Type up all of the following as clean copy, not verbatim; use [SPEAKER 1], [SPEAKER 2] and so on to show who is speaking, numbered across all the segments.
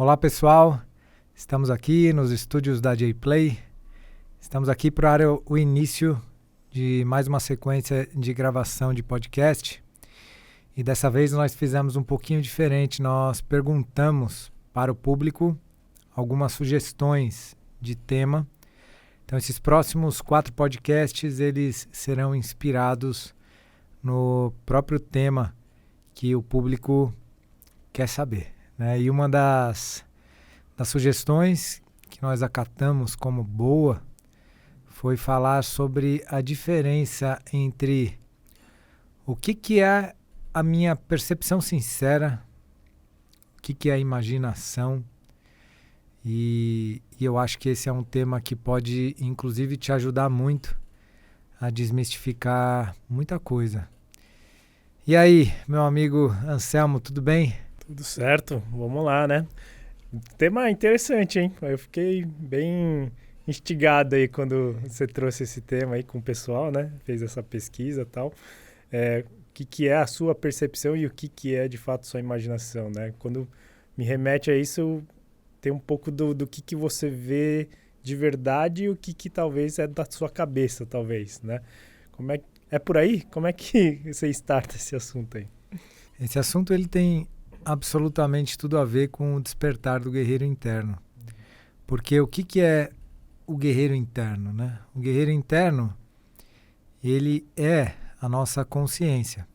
[SPEAKER 1] Olá pessoal, estamos aqui nos estúdios da J-Play. Estamos aqui para o início de mais uma sequência de gravação de podcast. E dessa vez nós fizemos um pouquinho diferente. Nós perguntamos para o público algumas sugestões de tema. Então esses próximos 4 podcasts eles serão inspirados no próprio tema que o público quer saber, né? E uma das sugestões que nós acatamos como boa foi falar sobre a diferença entre o que é a minha percepção sincera, o que é a imaginação. E eu acho que esse é um tema que pode, inclusive, te ajudar muito a desmistificar muita coisa. E aí, meu amigo Anselmo, tudo bem?
[SPEAKER 2] Tudo certo, vamos lá, né? Tema interessante, hein? Eu fiquei bem instigado aí quando você trouxe esse tema aí com o pessoal, né? Fez essa pesquisa e tal. O que é a sua percepção e o que é, de fato, sua imaginação, né? Quando me remete a isso, tem um pouco do que você vê de verdade e o que talvez é da sua cabeça, talvez, né? É por aí? Como é que você starta esse assunto aí?
[SPEAKER 1] Esse assunto ele tem absolutamente tudo a ver com o despertar do guerreiro interno. Porque o que é o guerreiro interno, né? O guerreiro interno, ele é a nossa consciência.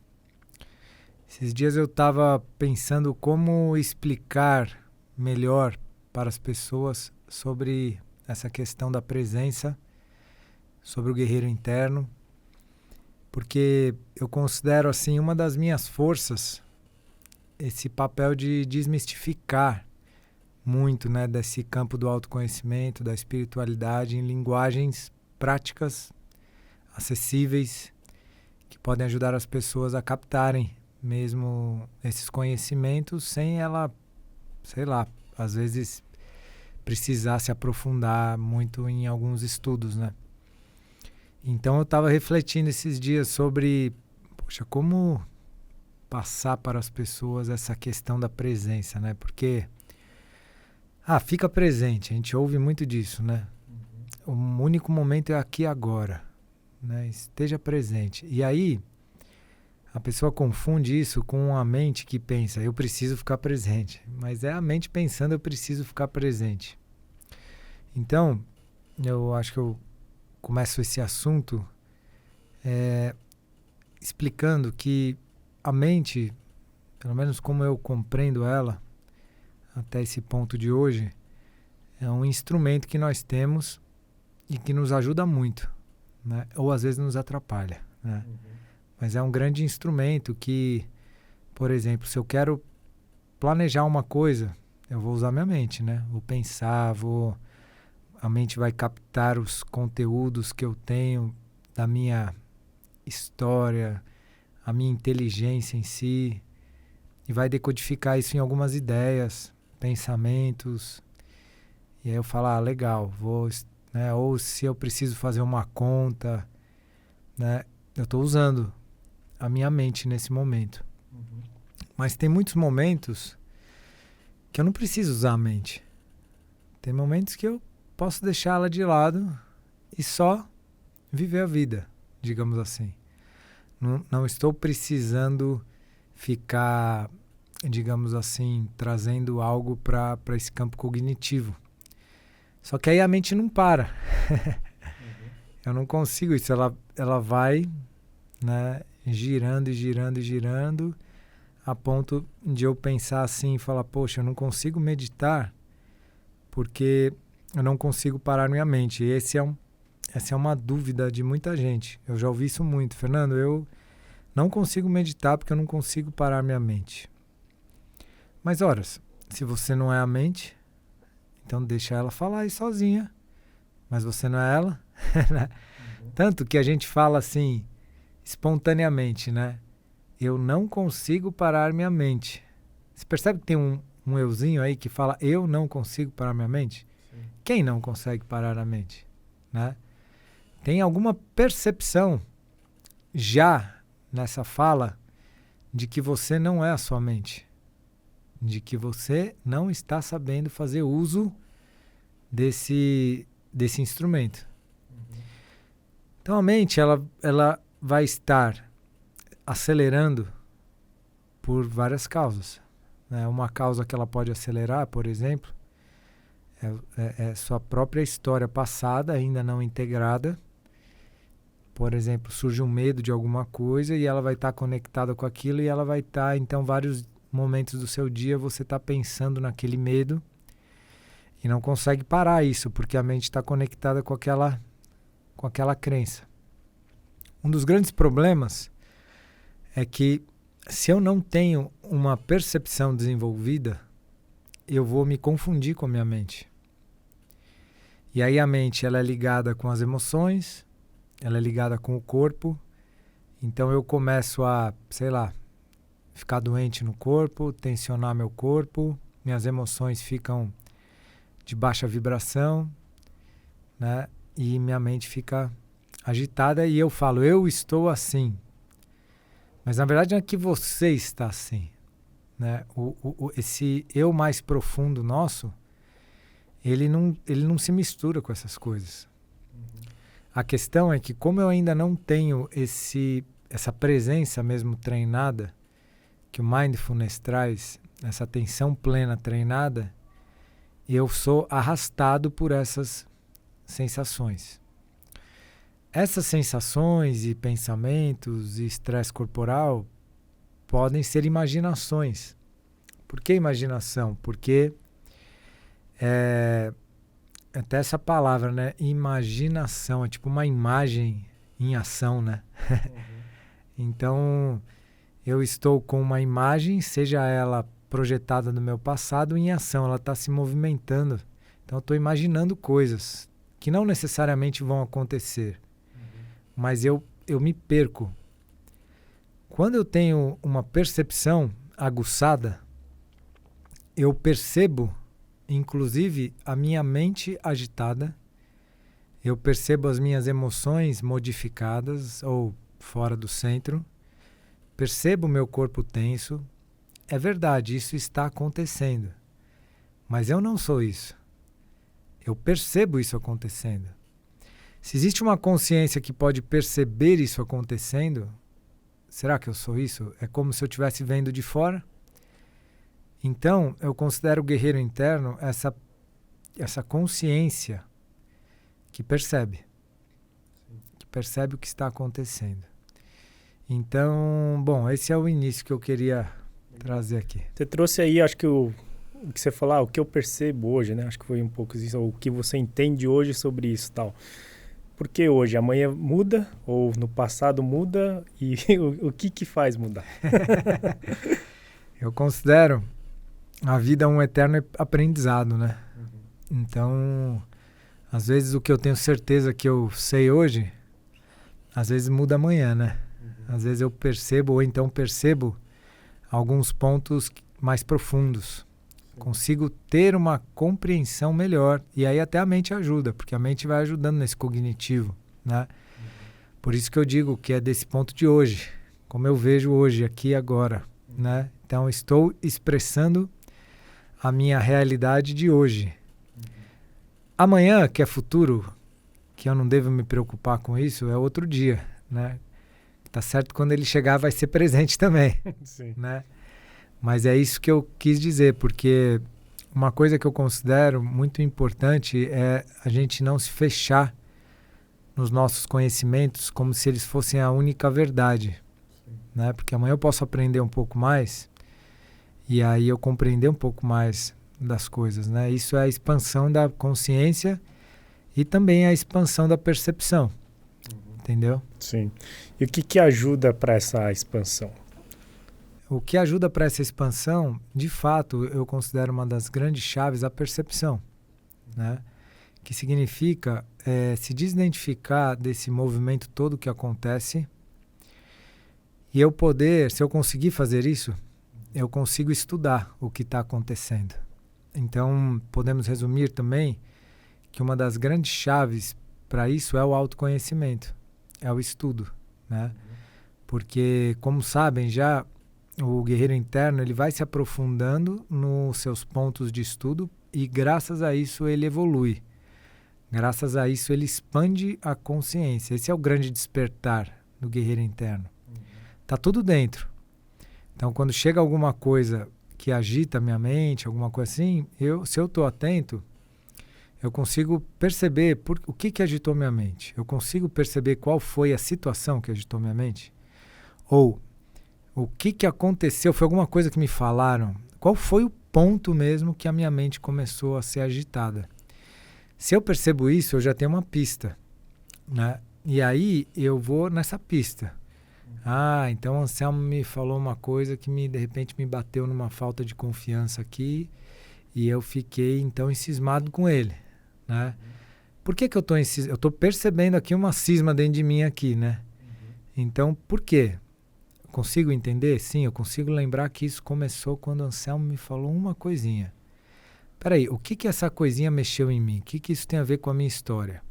[SPEAKER 1] Esses dias eu estava pensando como explicar melhor para as pessoas sobre essa questão da presença, sobre o guerreiro interno, porque eu considero assim uma das minhas forças esse papel de desmistificar muito, né, desse campo do autoconhecimento, da espiritualidade em linguagens práticas, acessíveis, que podem ajudar as pessoas a captarem mesmo esses conhecimentos sem ela, sei lá, às vezes precisar se aprofundar muito em alguns estudos, né? Então eu estava refletindo esses dias sobre, poxa, como passar para as pessoas essa questão da presença, né? Porque, fica presente, a gente ouve muito disso, né? O único momento é aqui e agora, né? Esteja presente. E aí, a pessoa confunde isso com a mente que pensa, eu preciso ficar presente. Mas é a mente pensando, eu preciso ficar presente. Então, eu acho que eu começo esse assunto explicando que a mente, pelo menos como eu compreendo ela, até esse ponto de hoje, é um instrumento que nós temos e que nos ajuda muito, né? Ou às vezes nos atrapalha, né? Mas é um grande instrumento que, por exemplo, se eu quero planejar uma coisa, eu vou usar minha mente, né? Vou pensar, a mente vai captar os conteúdos que eu tenho da minha história, a minha inteligência em si, e vai decodificar isso em algumas ideias, pensamentos. E aí eu falo, legal, né? Ou se eu preciso fazer uma conta, né? Eu estou usando a minha mente nesse momento. Mas tem muitos momentos que eu não preciso usar a mente. Tem momentos que eu posso deixá-la de lado e só viver a vida, digamos assim. Não estou precisando ficar, digamos assim, trazendo algo para esse campo cognitivo. Só que aí a mente não para. Eu não consigo isso. Ela vai, né, girando e girando e girando, a ponto de eu pensar assim e falar, poxa, eu não consigo meditar porque eu não consigo parar minha mente. E essa é uma dúvida de muita gente. Eu já ouvi isso muito. Fernando, eu não consigo meditar porque eu não consigo parar minha mente. Mas, ora, se você não é a mente, então deixa ela falar aí sozinha. Mas você não é ela. Tanto que a gente fala assim, espontaneamente, né? Eu não consigo parar minha mente. Você percebe que tem um euzinho aí que fala, eu não consigo parar minha mente? Sim. Quem não consegue parar a mente, né? Tem alguma percepção já nessa fala de que você não é a sua mente. de que você não está sabendo fazer uso desse instrumento. Então a mente ela vai estar acelerando por várias causas, né? Uma causa que ela pode acelerar, por exemplo, é sua própria história passada ainda não integrada. Por exemplo, surge um medo de alguma coisa e ela vai estar conectada com aquilo e ela vai estar, então, vários momentos do seu dia você está pensando naquele medo e não consegue parar isso, porque a mente está conectada com aquela crença. Um dos grandes problemas é que se eu não tenho uma percepção desenvolvida, eu vou me confundir com a minha mente. E aí a mente ela é ligada com as emoções, ela é ligada com o corpo, então eu começo a, sei lá, ficar doente no corpo, tensionar meu corpo, minhas emoções ficam de baixa vibração, né? E minha mente fica agitada e eu falo, eu estou assim. Mas na verdade não é que você está assim, né? Esse eu mais profundo nosso, ele não se mistura com essas coisas. A questão é que como eu ainda não tenho essa presença mesmo treinada, que o Mindfulness traz, essa atenção plena treinada, eu sou arrastado por essas sensações. Essas sensações e pensamentos e estresse corporal podem ser imaginações. Por que imaginação? Porque até essa palavra, né? Imaginação, é tipo uma imagem em ação, né? Então, eu estou com uma imagem, seja ela projetada no meu passado, em ação, ela está se movimentando. Então, eu estou imaginando coisas que não necessariamente vão acontecer, mas eu me perco. Quando eu tenho uma percepção aguçada, eu percebo, inclusive, a minha mente agitada, eu percebo as minhas emoções modificadas ou fora do centro, percebo o meu corpo tenso. É verdade, isso está acontecendo, mas eu não sou isso. Eu percebo isso acontecendo. Se existe uma consciência que pode perceber isso acontecendo, será que eu sou isso? É como se eu estivesse vendo de fora? Então, eu considero o guerreiro interno essa consciência que percebe o que está acontecendo. Então, bom, esse é o início que eu queria trazer aqui.
[SPEAKER 2] Você trouxe aí, acho que o que você falou, o que eu percebo hoje, né? Acho que foi um pouco isso, o que você entende hoje sobre isso e tal. Por que hoje? Amanhã muda? Ou no passado muda? E o que faz mudar?
[SPEAKER 1] Eu considero a vida um eterno aprendizado, né? Então, às vezes o que eu tenho certeza que eu sei hoje, às vezes muda amanhã, né? Às vezes eu percebo, ou então percebo alguns pontos mais profundos. Consigo ter uma compreensão melhor. E aí até a mente ajuda, porque a mente vai ajudando nesse cognitivo, né? Por isso que eu digo que é desse ponto de hoje, como eu vejo hoje, aqui e agora, né? Então estou expressando a minha realidade de hoje. Amanhã, que é futuro, que eu não devo me preocupar com isso, é outro dia, né? Tá certo, quando ele chegar vai ser presente também.
[SPEAKER 2] Sim.
[SPEAKER 1] Né? Mas é isso que eu quis dizer, porque uma coisa que eu considero muito importante é a gente não se fechar nos nossos conhecimentos como se eles fossem a única verdade, né? Porque amanhã eu posso aprender um pouco mais e aí eu compreender um pouco mais das coisas, né? Isso é a expansão da consciência e também a expansão da percepção, entendeu?
[SPEAKER 2] Sim. E o que ajuda para essa expansão?
[SPEAKER 1] O que ajuda para essa expansão, de fato, eu considero uma das grandes chaves a percepção, né? Que significa se desidentificar desse movimento todo que acontece e eu poder, se eu conseguir fazer isso, eu consigo estudar o que está acontecendo. Então, podemos resumir também que uma das grandes chaves para isso é o autoconhecimento, é o estudo, né? Porque, como sabem já, o guerreiro interno, ele vai se aprofundando nos seus pontos de estudo e graças a isso ele evolui. Graças a isso ele expande a consciência. Esse é o grande despertar do guerreiro interno. Tá tudo dentro. Então, quando chega alguma coisa que agita a minha mente, alguma coisa assim, se eu estou atento, eu consigo perceber o que agitou minha mente. Eu consigo perceber qual foi a situação que agitou minha mente. Ou o que aconteceu, foi alguma coisa que me falaram. Qual foi o ponto mesmo que a minha mente começou a ser agitada? Se eu percebo isso, eu já tenho uma pista, né? E aí eu vou nessa pista. Então o Anselmo me falou uma coisa que de repente me bateu numa falta de confiança aqui e eu fiquei então encismado com ele, né? Por que eu estou percebendo aqui uma cisma dentro de mim aqui, né? Então, por quê? Consigo entender? Sim, eu consigo lembrar que isso começou quando o Anselmo me falou uma coisinha. Peraí, o que essa coisinha mexeu em mim? O que isso tem a ver com a minha história?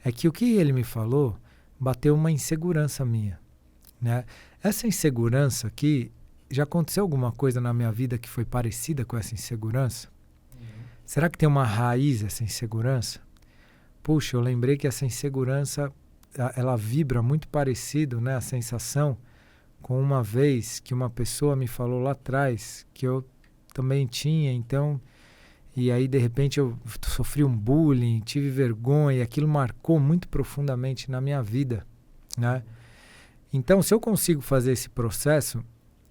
[SPEAKER 1] É que o que ele me falou bateu uma insegurança minha, né? Essa insegurança aqui, já aconteceu alguma coisa na minha vida que foi parecida com essa insegurança? Será que tem uma raiz essa insegurança? Puxa, eu lembrei que essa insegurança, ela vibra muito parecido, né? A sensação com uma vez que uma pessoa me falou lá atrás que eu também tinha, então, e aí de repente eu sofri um bullying, tive vergonha, e aquilo marcou muito profundamente na minha vida, né? Então, se eu consigo fazer esse processo,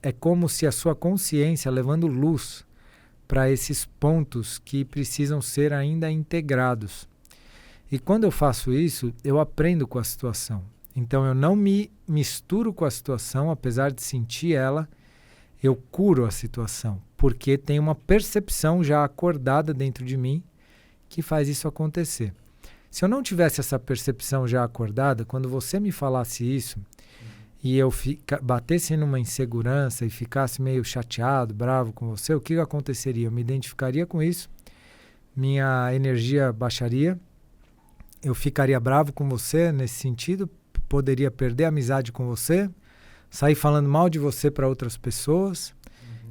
[SPEAKER 1] é como se a sua consciência levando luz para esses pontos que precisam ser ainda integrados. E quando eu faço isso, eu aprendo com a situação. Então, eu não me misturo com a situação, apesar de sentir ela, eu curo a situação, porque tem uma percepção já acordada dentro de mim que faz isso acontecer. Se eu não tivesse essa percepção já acordada, quando você me falasse isso, e eu batesse numa insegurança e ficasse meio chateado, bravo com você, o que aconteceria? Eu me identificaria com isso, minha energia baixaria, eu ficaria bravo com você nesse sentido, poderia perder a amizade com você, sair falando mal de você para outras pessoas,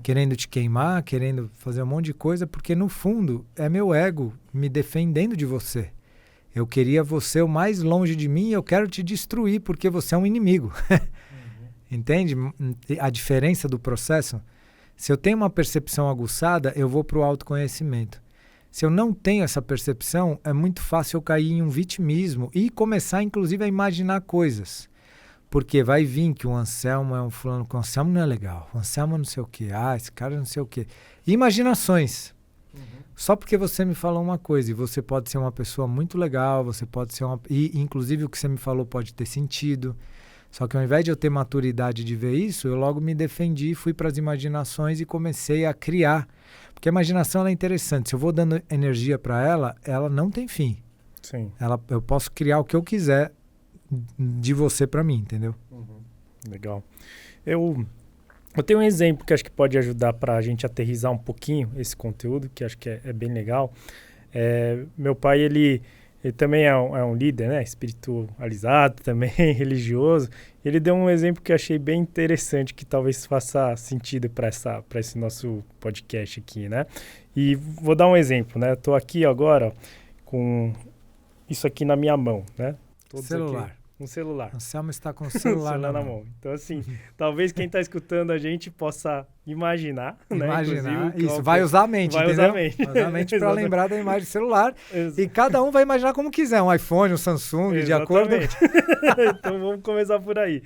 [SPEAKER 1] querendo te queimar, querendo fazer um monte de coisa, porque no fundo é meu ego me defendendo de você. Eu queria você o mais longe de mim e eu quero te destruir porque você é um inimigo. Entende a diferença do processo? Se eu tenho uma percepção aguçada, eu vou para o autoconhecimento. Se eu não tenho essa percepção, é muito fácil eu cair em um vitimismo e começar, inclusive, a imaginar coisas. Porque vai vir que o Anselmo é um fulano, que o Anselmo não é legal, o Anselmo não sei o quê, esse cara não sei o quê. Imaginações. Só porque você me falou uma coisa, e você pode ser uma pessoa muito legal, você pode ser e inclusive o que você me falou pode ter sentido. Só que ao invés de eu ter maturidade de ver isso, eu logo me defendi, fui para as imaginações e comecei a criar. Porque a imaginação ela é interessante. Se eu vou dando energia para ela, ela não tem fim.
[SPEAKER 2] Sim.
[SPEAKER 1] Eu posso criar o que eu quiser de você para mim, entendeu?
[SPEAKER 2] Legal. Eu tenho um exemplo que acho que pode ajudar para a gente aterrissar um pouquinho esse conteúdo, que acho que é bem legal. Meu pai, ele também é um líder, né? Espiritualizado também, religioso. Ele deu um exemplo que eu achei bem interessante, que talvez faça sentido para esse nosso podcast aqui, né? E vou dar um exemplo, né? Eu estou aqui agora com isso aqui na minha mão, né?
[SPEAKER 1] Celular.
[SPEAKER 2] Aqui, um celular.
[SPEAKER 1] O Anselmo está com o celular na mão.
[SPEAKER 2] Então, assim, talvez quem está escutando a gente possa imaginar, né?
[SPEAKER 1] Isso, vai usar a mente, entendeu?
[SPEAKER 2] Usar a mente.
[SPEAKER 1] Vai usar a mente para lembrar da imagem do celular. E cada um vai imaginar como quiser, um iPhone, um Samsung, de acordo.
[SPEAKER 2] Então, vamos começar por aí.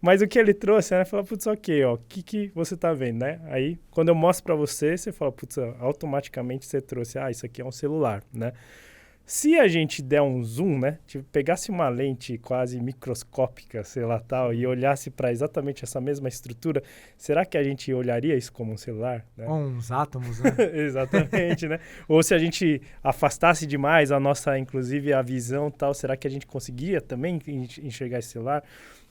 [SPEAKER 2] Mas o que ele trouxe, né? Fala, putz, ok, ó, o que você tá vendo, né? Aí, quando eu mostro para você, você fala, putz, automaticamente você trouxe, isso aqui é um celular, né? Se a gente der um zoom, né, tipo, pegasse uma lente quase microscópica, sei lá, tal, e olhasse para exatamente essa mesma estrutura, será que a gente olharia isso como um celular? Né?
[SPEAKER 1] Ou uns átomos, né?
[SPEAKER 2] Exatamente, né? Ou se a gente afastasse demais a nossa, inclusive, a visão, tal, será que a gente conseguiria também enxergar esse celular?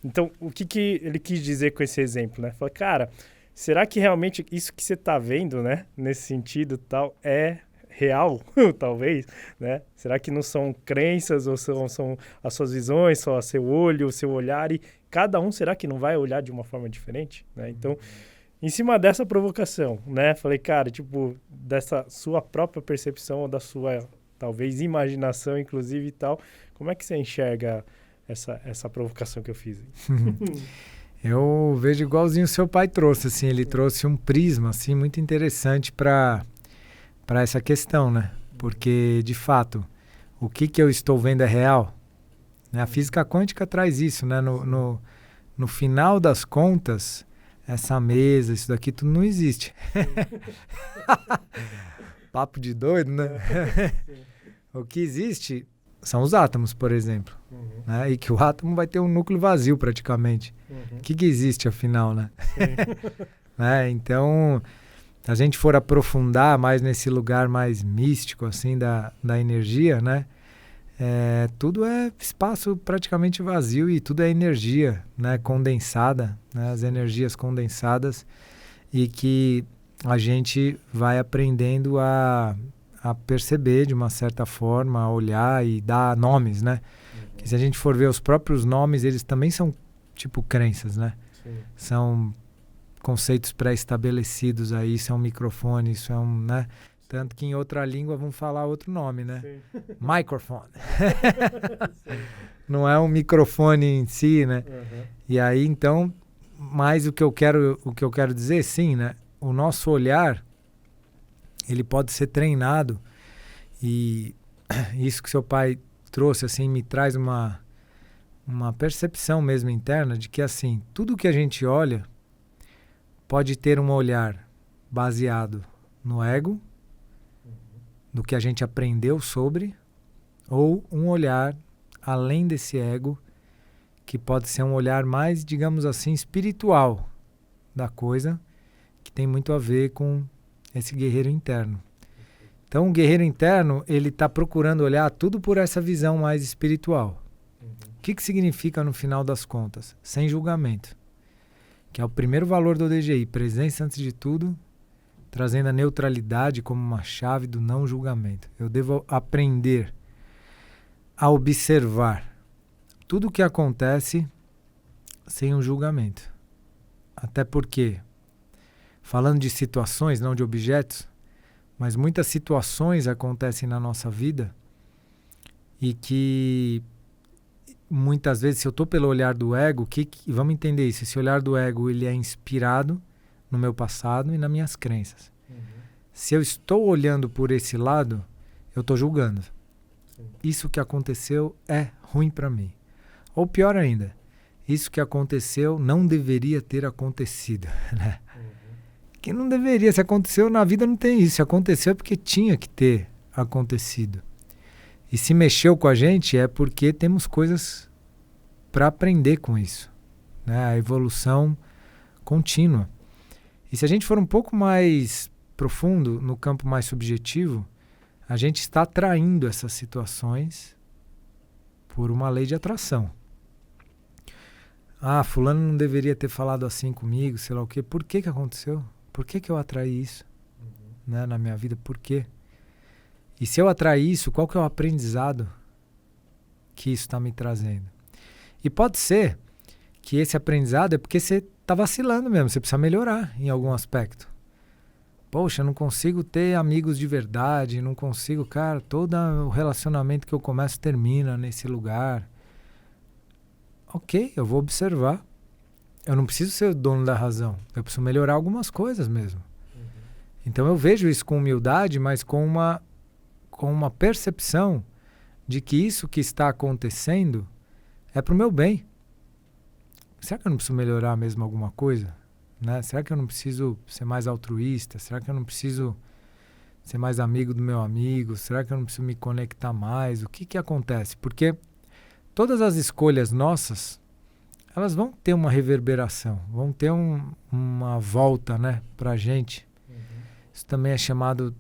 [SPEAKER 2] Então, o que ele quis dizer com esse exemplo, né? Fala, cara, será que realmente isso que você está vendo, né, nesse sentido, tal, é real, talvez, né? Será que não são crenças ou são as suas visões, só seu olho, o seu olhar, e cada um será que não vai olhar de uma forma diferente, né? Então, em cima dessa provocação, né? Falei, cara, tipo, dessa sua própria percepção ou da sua, talvez, imaginação, inclusive, e tal, como é que você enxerga essa provocação que eu fiz?
[SPEAKER 1] Eu vejo igualzinho o seu pai trouxe, assim, ele trouxe um prisma, assim, muito interessante para essa questão, né? Porque, de fato, o que eu estou vendo é real, né? A física quântica traz isso, né? No final das contas, essa mesa, isso daqui, tudo não existe. Papo de doido, né? O que existe são os átomos, por exemplo. Né? E que o átomo vai ter um núcleo vazio, praticamente. O que existe, afinal, né? Né? Então, se a gente for aprofundar mais nesse lugar mais místico, assim, da energia, né? Tudo é espaço praticamente vazio e tudo é energia, né, condensada, né, as energias condensadas, e que a gente vai aprendendo a perceber de uma certa forma, a olhar e dar nomes, né? Que se a gente for ver os próprios nomes, eles também são tipo crenças, né?
[SPEAKER 2] Sim.
[SPEAKER 1] São conceitos pré-estabelecidos aí, isso é um microfone, isso é um, né? Tanto que em outra língua vão falar outro nome, né? Sim. Microphone. Não é um microfone em si, né? E aí, então, mais o que eu quero dizer, sim, né? O nosso olhar, ele pode ser treinado, e isso que seu pai trouxe, assim, me traz uma percepção mesmo interna de que, assim, tudo que a gente olha pode ter um olhar baseado no ego, do que a gente aprendeu sobre, ou um olhar além desse ego, que pode ser um olhar mais, digamos assim, espiritual da coisa, que tem muito a ver com esse guerreiro interno. Então, o guerreiro interno, ele está procurando olhar tudo por essa visão mais espiritual. O que significa, no final das contas? Sem julgamento. Que é o primeiro valor do DGI, presença antes de tudo, trazendo a neutralidade como uma chave do não julgamento. Eu devo aprender a observar tudo o que acontece sem um julgamento. Até porque, falando de situações, não de objetos, mas muitas situações acontecem na nossa vida e que muitas vezes, se eu estou pelo olhar do ego, vamos entender isso, esse olhar do ego, ele é inspirado no meu passado e nas minhas crenças. Se eu estou olhando por esse lado, eu estou julgando. Isso que aconteceu é ruim para mim. Ou pior ainda, isso que aconteceu não deveria ter acontecido. Né? Que não deveria. Se aconteceu, na vida não tem isso. Se aconteceu é porque tinha que ter acontecido. E se mexeu com a gente é porque temos coisas para aprender com isso. Né? A evolução contínua. E se a gente for um pouco mais profundo, no campo mais subjetivo, a gente está atraindo essas situações por uma lei de atração. Ah, fulano não deveria ter falado assim comigo, sei lá o quê. Por que aconteceu? Por que eu atraí isso né, na minha vida? Por quê? E se eu atrair isso, qual que é o aprendizado que isso está me trazendo? E pode ser que esse aprendizado é porque você está vacilando mesmo, você precisa melhorar em algum aspecto. Poxa, eu não consigo ter amigos de verdade, não consigo, cara, todo o relacionamento que eu começo termina nesse lugar. Ok, eu vou observar. Eu não preciso ser o dono da razão, eu preciso melhorar algumas coisas mesmo. Então eu vejo isso com humildade, mas com uma percepção de que isso que está acontecendo é para o meu bem. Será que eu não preciso melhorar mesmo alguma coisa? Né? Será que eu não preciso ser mais altruísta? Será que eu não preciso ser mais amigo do meu amigo? Será que eu não preciso me conectar mais? O que acontece? Porque todas as escolhas nossas, elas vão ter uma reverberação, vão ter uma volta, né, para a gente. Isso também é chamado,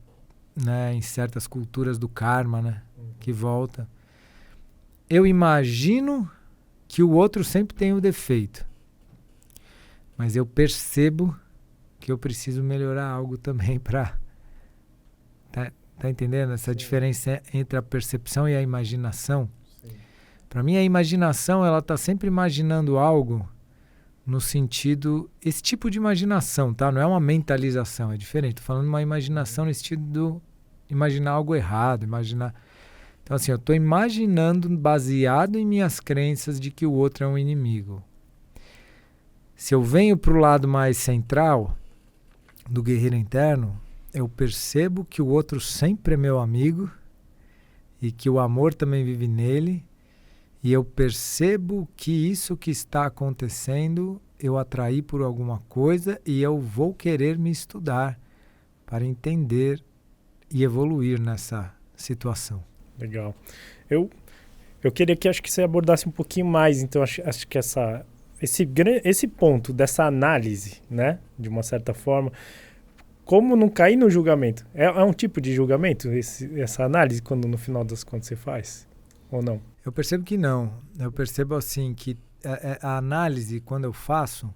[SPEAKER 1] né, em certas culturas do karma, né, que volta. Eu imagino que o outro sempre tem o defeito. Mas eu percebo que eu preciso melhorar algo também para... Tá entendendo essa diferença entre a percepção e a imaginação? Para mim, a imaginação, ela está sempre imaginando algo no sentido, esse tipo de imaginação, tá? Não é uma mentalização, é diferente. Tô falando de uma imaginação no sentido do imaginar algo errado, imaginar... Então, assim, eu estou imaginando, baseado em minhas crenças, de que o outro é um inimigo. Se eu venho para o lado mais central do guerreiro interno, eu percebo que o outro sempre é meu amigo e que o amor também vive nele, e eu percebo que isso que está acontecendo eu atraí por alguma coisa e eu vou querer me estudar para entender e evoluir nessa situação.
[SPEAKER 2] Legal. Eu queria que acho que você abordasse um pouquinho mais, então acho que esse ponto dessa análise, né, de uma certa forma, como não cair no julgamento? É um tipo de julgamento essa análise quando no final das contas você faz? Ou não?
[SPEAKER 1] Eu percebo que não. Eu percebo assim que a análise, quando eu faço,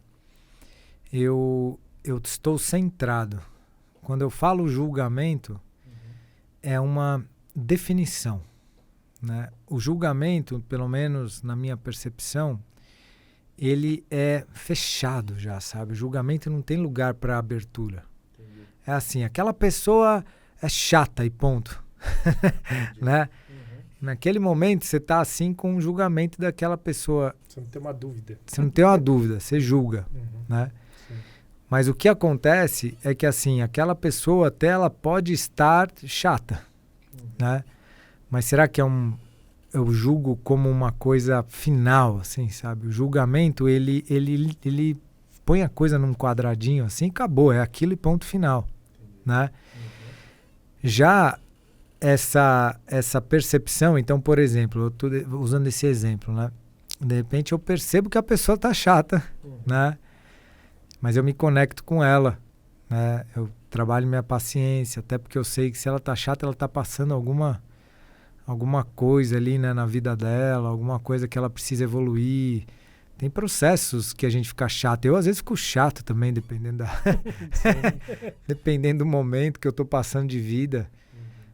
[SPEAKER 1] eu estou centrado. Quando eu falo julgamento, é uma definição, né? O julgamento, pelo menos na minha percepção, ele é fechado já, sabe? O julgamento não tem lugar para abertura. Entendi. É assim, aquela pessoa é chata e ponto. Né? Naquele momento você está assim com o julgamento daquela pessoa.
[SPEAKER 2] Você não tem uma dúvida.
[SPEAKER 1] Você não tem uma dúvida, você julga, né? Sim. Mas o que acontece é que assim, aquela pessoa até ela pode estar chata, né? Mas será que eu julgo como uma coisa final, assim, sabe? O julgamento, ele põe a coisa num quadradinho assim, acabou, é aquilo e ponto final, né? Já essa percepção, então, por exemplo, eu estou usando esse exemplo, né? De repente eu percebo que a pessoa está chata, né? Mas eu me conecto com ela, né? Eu trabalho minha paciência, até porque eu sei que se ela está chata, ela está passando alguma coisa ali, né, na vida dela, alguma coisa que ela precisa evoluir. Tem processos que a gente fica chato. Eu, às vezes, fico chato também, dependendo dependendo do momento que eu estou passando de vida.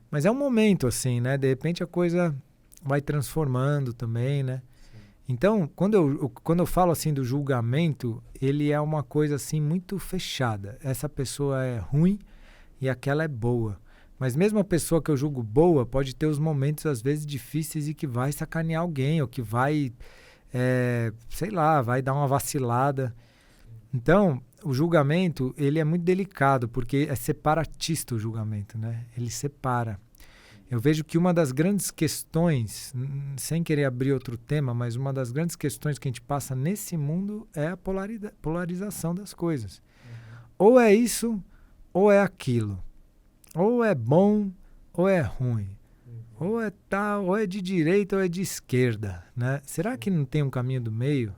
[SPEAKER 1] Mas é um momento, assim, né? De repente a coisa vai transformando também, né? Sim. Então, quando eu falo assim do julgamento, ele é uma coisa assim muito fechada. Essa pessoa é ruim e aquela é boa. Mas mesmo a pessoa que eu julgo boa pode ter os momentos, às vezes, difíceis e que vai sacanear alguém, ou que vai, sei lá, vai dar uma vacilada. Então, o julgamento, ele é muito delicado, porque é separatista o julgamento, né? Ele separa. Eu vejo que uma das grandes questões, sem querer abrir outro tema, mas uma das grandes questões que a gente passa nesse mundo é a polarização das coisas. Ou é isso, ou é aquilo. Ou é bom, ou é ruim. Ou é tal, ou é de direita, ou é de esquerda, né? Será que não tem um caminho do meio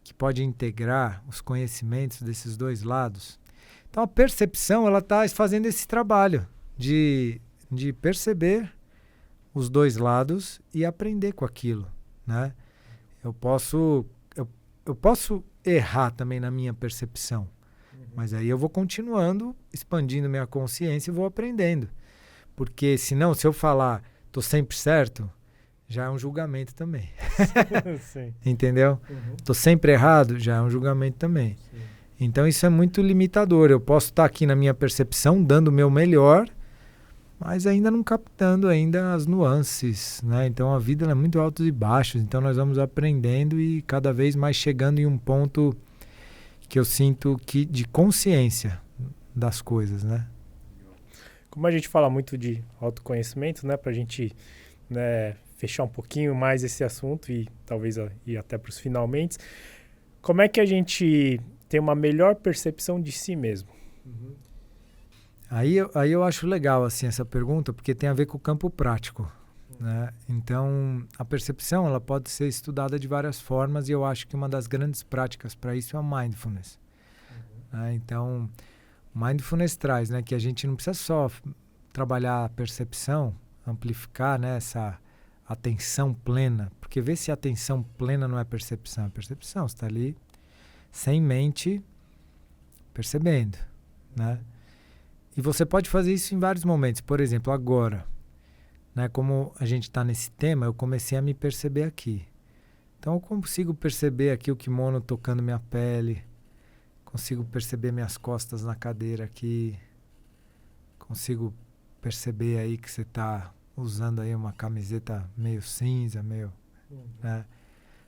[SPEAKER 1] que pode integrar os conhecimentos desses dois lados? Então a percepção, ela está fazendo esse trabalho de perceber os dois lados e aprender com aquilo, né? Eu posso errar também na minha percepção, mas aí eu vou continuando, expandindo minha consciência e vou aprendendo. Porque senão, se eu falar, tô sempre certo, já é um julgamento também. Sim. Entendeu? Tô sempre errado, já é um julgamento também. Sim. Então isso é muito limitador. Eu posso estar aqui na minha percepção, dando o meu melhor, mas ainda não captando ainda as nuances, né? Então a vida ela é muito altos e baixos, então nós vamos aprendendo e cada vez mais chegando em um ponto que eu sinto que de consciência das coisas, né?
[SPEAKER 2] Como a gente fala muito de autoconhecimento, né, pra gente, né, fechar um pouquinho mais esse assunto e talvez ir até para os finalmente, como é que a gente tem uma melhor percepção de si mesmo?
[SPEAKER 1] Aí eu acho legal assim, essa pergunta, porque tem a ver com o campo prático, né? Então, a percepção ela pode ser estudada de várias formas e eu acho que uma das grandes práticas para isso é a mindfulness. Né? Então, mindfulness traz, né, que a gente não precisa só trabalhar a percepção, amplificar, né, essa atenção plena, porque vê se a atenção plena não é percepção. É percepção, você está ali sem mente, percebendo, né? E você pode fazer isso em vários momentos. Por exemplo, agora, né, como a gente está nesse tema, eu comecei a me perceber aqui. Então eu consigo perceber aqui o kimono tocando minha pele, consigo perceber minhas costas na cadeira aqui, consigo perceber aí que você está usando aí uma camiseta meio cinza, meio, né?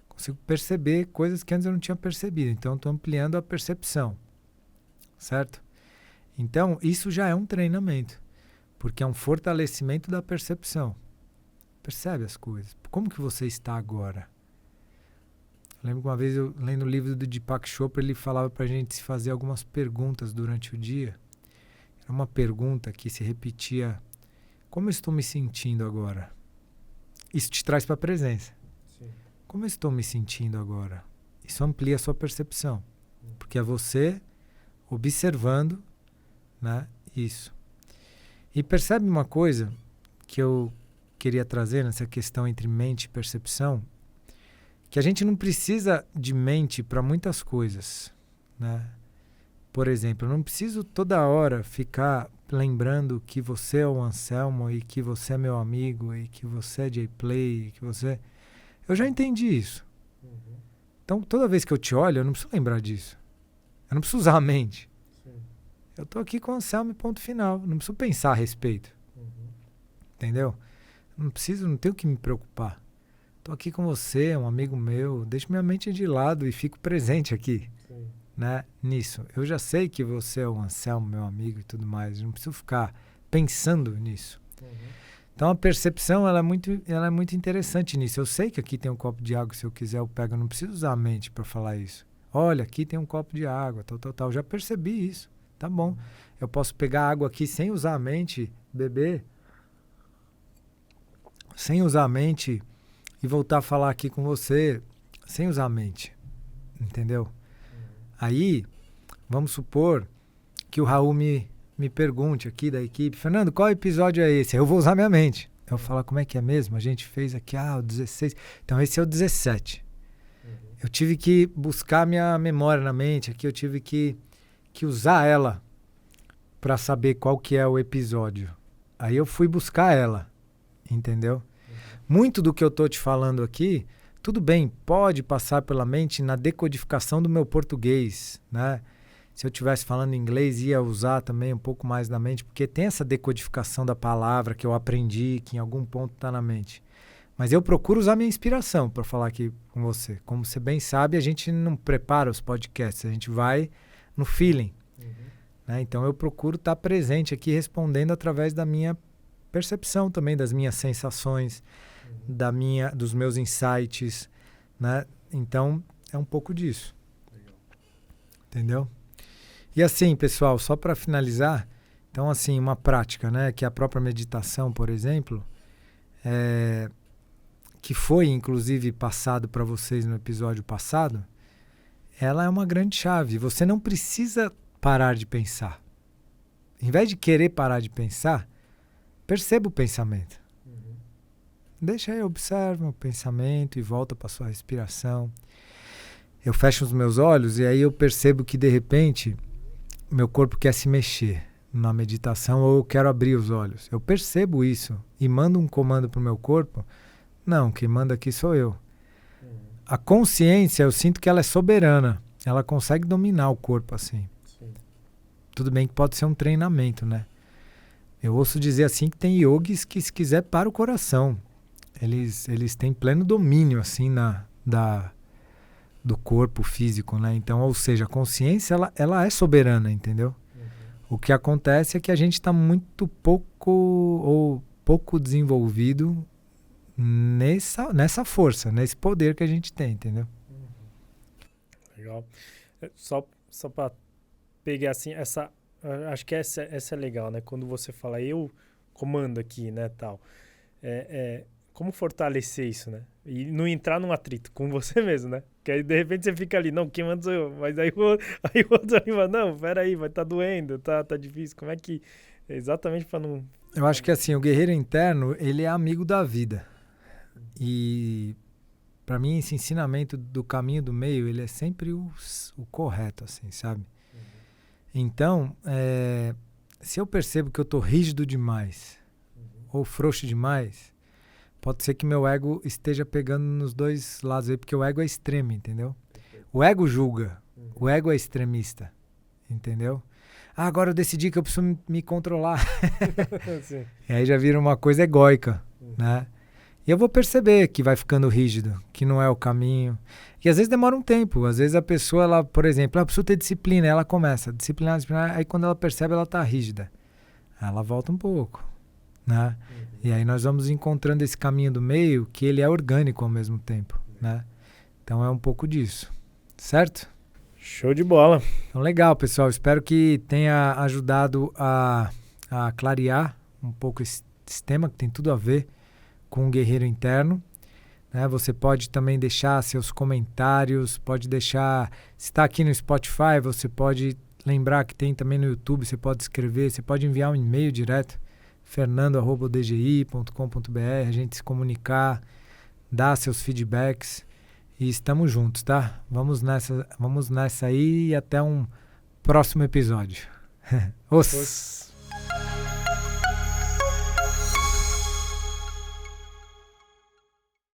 [SPEAKER 1] Consigo perceber coisas que antes eu não tinha percebido. Então, estou ampliando a percepção, certo? Então, isso já é um treinamento, porque é um fortalecimento da percepção. Percebe as coisas. Como que você está agora? Eu lembro que uma vez, eu lendo o livro do Deepak Chopra, ele falava para a gente se fazer algumas perguntas durante o dia. Era uma pergunta que se repetia: como eu estou me sentindo agora? Isso te traz para a presença.
[SPEAKER 2] Sim.
[SPEAKER 1] Como eu estou me sentindo agora? Isso amplia a sua percepção. Porque é você observando, né, isso. E percebe uma coisa que eu queria trazer nessa questão entre mente e percepção, que a gente não precisa de mente para muitas coisas, né? Por exemplo, eu não preciso toda hora ficar lembrando que você é o Anselmo e que você é meu amigo e que você é J-Play, que você... Eu já entendi isso. Então, toda vez que eu te olho, eu não preciso lembrar disso. Eu não preciso usar a mente.
[SPEAKER 2] Sim.
[SPEAKER 1] Eu tô aqui com o Anselmo e ponto final. Não preciso pensar a respeito. Entendeu? Não tenho que me preocupar. Tô aqui com você, um amigo meu. Deixo minha mente de lado e fico presente aqui.
[SPEAKER 2] Sim.
[SPEAKER 1] Né, nisso. Eu já sei que você é o Anselmo, meu amigo e tudo mais. Eu não preciso ficar pensando nisso. Então a percepção ela é muito interessante nisso. Eu sei que aqui tem um copo de água, se eu quiser eu pego. Eu não preciso usar a mente para falar isso. Olha, aqui tem um copo de água, tal. Eu já percebi isso. Tá bom. Eu posso pegar água aqui sem usar a mente, beber, sem usar a mente e voltar a falar aqui com você sem usar a mente. Entendeu? Aí, vamos supor que o Raul me pergunte aqui da equipe: Fernando, qual episódio é esse? Eu vou usar minha mente. Eu vou falar: como é que é mesmo? A gente fez aqui, o 16. Então, esse é o 17. Eu tive que buscar minha memória na mente aqui, eu tive que usar ela para saber qual que é o episódio. Aí eu fui buscar ela, entendeu? Muito do que eu tô te falando aqui, tudo bem, pode passar pela mente na decodificação do meu português, né? Se eu estivesse falando inglês, ia usar também um pouco mais da mente, porque tem essa decodificação da palavra que eu aprendi, que em algum ponto está na mente. Mas eu procuro usar minha inspiração para falar aqui com você. Como você bem sabe, a gente não prepara os podcasts, a gente vai no feeling. Né? Então eu procuro estar presente aqui, respondendo através da minha percepção também, das minhas sensações, dos meus insights, né? Então é um pouco disso.
[SPEAKER 2] Legal.
[SPEAKER 1] Entendeu? E assim, pessoal, só para finalizar, então assim, uma prática, né, que é a própria meditação, por exemplo, que foi inclusive passado para vocês no episódio passado, ela é uma grande chave. Você não precisa parar de pensar. Em vez de querer parar de pensar, perceba o pensamento. Deixa aí, observa o pensamento e volta para sua respiração. Eu fecho os meus olhos e aí eu percebo que de repente meu corpo quer se mexer na meditação ou eu quero abrir os olhos. Eu percebo isso e mando um comando para o meu corpo. Não, quem manda aqui sou eu. A consciência, eu sinto que ela é soberana. Ela consegue dominar o corpo assim.
[SPEAKER 2] Sim.
[SPEAKER 1] Tudo bem que pode ser um treinamento, né? Eu ouço dizer assim que tem yogis que, se quiser, para o coração. Eles têm pleno domínio assim do corpo físico, né? Então, ou seja, a consciência ela é soberana, entendeu? O que acontece é que a gente está muito pouco desenvolvido nessa força, nesse poder que a gente tem, entendeu?
[SPEAKER 2] Legal. Só para pegar assim, acho que essa é legal, né? Quando você fala eu comando aqui, né, tal. Como fortalecer isso, né? E não entrar num atrito com você mesmo, né? Porque aí, de repente, você fica ali, não, quem manda sou eu. Mas aí o outro ali fala, não, peraí, vai estar doendo, tá difícil. Como é que... Exatamente para não...
[SPEAKER 1] Eu acho que assim, o guerreiro interno, ele é amigo da vida. E, para mim, esse ensinamento do caminho do meio, ele é sempre o correto, assim, sabe? Então, se eu percebo que eu tô rígido demais, ou frouxo demais... pode ser que meu ego esteja pegando nos dois lados aí, porque o ego é extremo, entendeu? O ego julga, o ego é extremista, entendeu? Ah, agora eu decidi que eu preciso me controlar.
[SPEAKER 2] Sim.
[SPEAKER 1] E aí já vira uma coisa egóica, né? E eu vou perceber que vai ficando rígido, que não é o caminho. E às vezes demora um tempo. Às vezes a pessoa, ela, por exemplo, preciso ter disciplina. Ela começa a disciplinar. Aí quando ela percebe, ela tá rígida. Ela volta um pouco, né? E aí nós vamos encontrando esse caminho do meio, que ele é orgânico ao mesmo tempo, né? Então é um pouco disso, certo?
[SPEAKER 2] Show de bola.
[SPEAKER 1] Então legal, pessoal. Espero que tenha ajudado a clarear um pouco esse tema, que tem tudo a ver com o guerreiro interno, né? Você pode também deixar seus comentários, pode deixar, se está aqui no Spotify, você pode lembrar que tem também no YouTube, você pode escrever, você pode enviar um e-mail direto, fernando@dgi.com.br, a gente se comunicar, dar seus feedbacks e estamos juntos, tá? Vamos nessa aí e até um próximo episódio. Os.